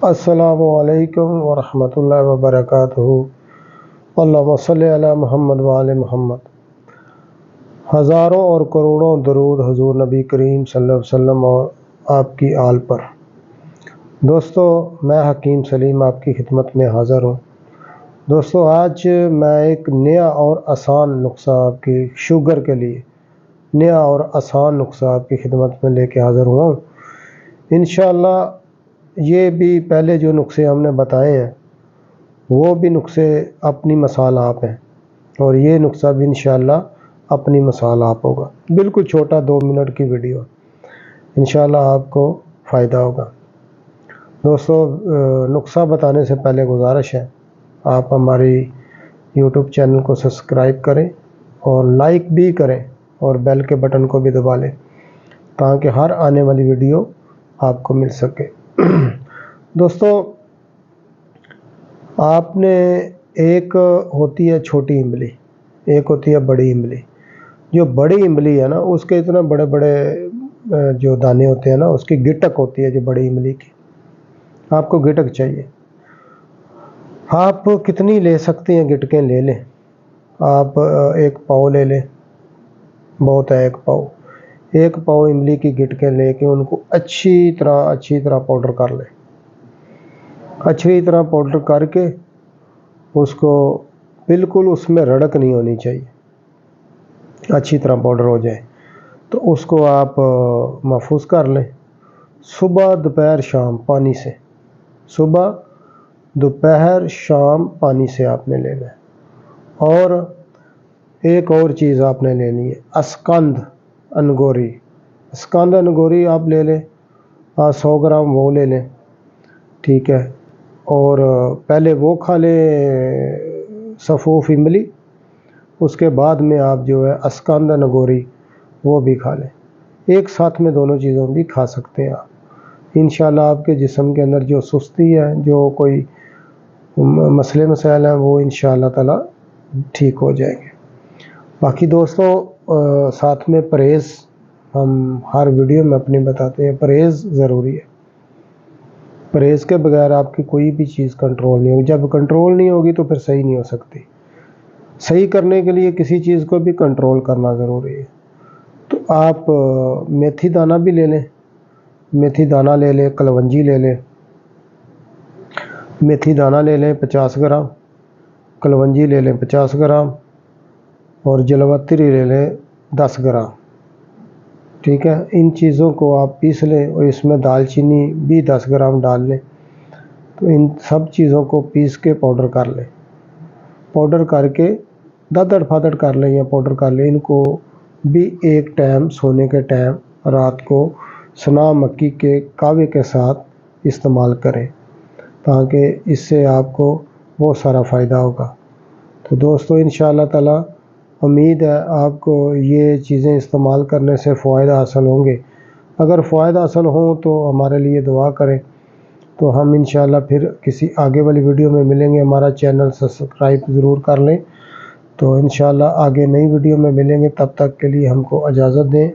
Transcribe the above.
السلام علیکم ورحمۃ اللہ وبرکاتہ۔ اللہم صلی علی محمد وآل محمد۔ ہزاروں اور کروڑوں درود حضور نبی کریم صلی اللہ علیہ وسلم اور آپ کی آل پر۔ دوستو، میں حکیم سلیم آپ کی خدمت میں حاضر ہوں۔ دوستو، آج میں ایک نیا اور آسان نسخہ آپ کی شوگر کے لیے نیا اور آسان نسخہ آپ کی خدمت میں لے کے حاضر ہوا ہوں۔ انشاءاللہ یہ بھی پہلے جو نسخے ہم نے بتائے ہیں وہ بھی نسخے اپنی مثال آپ ہیں، اور یہ نسخہ بھی انشاءاللہ اپنی مثال آپ ہوگا۔ بالکل چھوٹا 2 منٹ کی ویڈیو، انشاءاللہ آپ کو فائدہ ہوگا۔ دوستو، نسخہ بتانے سے پہلے گزارش ہے، آپ ہماری یوٹیوب چینل کو سبسکرائب کریں اور لائک بھی کریں اور بیل کے بٹن کو بھی دبا لیں تاکہ ہر آنے والی ویڈیو آپ کو مل سکے۔ دوستو، آپ نے ایک ہوتی ہے چھوٹی املی، ایک ہوتی ہے بڑی املی۔ جو بڑی املی ہے نا، اس کے اتنے بڑے بڑے جو دانے ہوتے ہیں نا، اس کی گٹک ہوتی ہے جو بڑی املی کی۔ آپ کو گٹک چاہیے، آپ کتنی لے سکتے ہیں گٹکیں لے لیں۔ آپ 1 پاؤ لے لیں، بہت ہے 1 پاؤ۔ 1 پاؤ املی کی گٹکیں لے کے ان کو اچھی طرح پاؤڈر کر لیں۔ اچھی طرح پاؤڈر کر کے اس کو بالکل اس میں رڑک نہیں ہونی چاہیے، اچھی طرح پاؤڈر ہو جائے تو اس کو آپ محفوظ کر لیں۔ صبح دوپہر شام پانی سے، صبح دوپہر شام پانی سے آپ نے لینا ہے۔ اور ایک اور چیز آپ نے لینی ہے، اسکند انگوری۔ اسکند انگوری آپ لے لیں، 100 گرام وہ لے لیں، ٹھیک ہے۔ اور پہلے وہ کھا لیں سفوف املی، اس کے بعد میں آپ جو ہے اسکند انگوری وہ بھی کھا لیں۔ ایک ساتھ میں دونوں چیزوں بھی کھا سکتے ہیں آپ۔ انشاءاللہ آپ کے جسم کے اندر جو سستی ہے، جو کوئی مسئلے مسائل ہیں، وہ انشاءاللہ تعالی ٹھیک ہو جائیں گے۔ باقی دوستو، ساتھ میں پرہیز ہم ہر ویڈیو میں اپنی بتاتے ہیں، پرہیز ضروری ہے۔ پرہیز کے بغیر آپ کی کوئی بھی چیز کنٹرول نہیں ہوگی۔ جب کنٹرول نہیں ہوگی تو پھر صحیح نہیں ہو سکتی۔ صحیح کرنے کے لیے کسی چیز کو بھی کنٹرول کرنا ضروری ہے۔ تو آپ میتھی دانہ بھی لے لیں، میتھی دانہ لے لیں، کلونجی لے لیں۔ میتھی دانہ لے لیں 50 گرام، کلونجی لے لیں 50 گرام، اور جلوتری لے لیں 10 گرام، ٹھیک ہے۔ ان چیزوں کو آپ پیس لیں اور اس میں دال چینی بھی 10 گرام ڈال لیں۔ تو ان سب چیزوں کو پیس کے پاؤڈر کر لیں، پاؤڈر کر کے دادڑ پھادڑ کر لیں یا پاؤڈر کر لیں۔ ان کو بھی ایک ٹائم سونے کے ٹائم رات کو سنا مکی کے کاوے کے ساتھ استعمال کریں تاکہ اس سے آپ کو بہت سارا فائدہ ہوگا۔ تو دوستو، انشاءاللہ تعالی امید ہے آپ کو یہ چیزیں استعمال کرنے سے فوائد حاصل ہوں گے۔ اگر فوائد حاصل ہوں تو ہمارے لیے دعا کریں، تو ہم انشاءاللہ پھر کسی آگے والی ویڈیو میں ملیں گے۔ ہمارا چینل سبسکرائب ضرور کر لیں، تو انشاءاللہ آگے نئی ویڈیو میں ملیں گے۔ تب تک کے لیے ہم کو اجازت دیں۔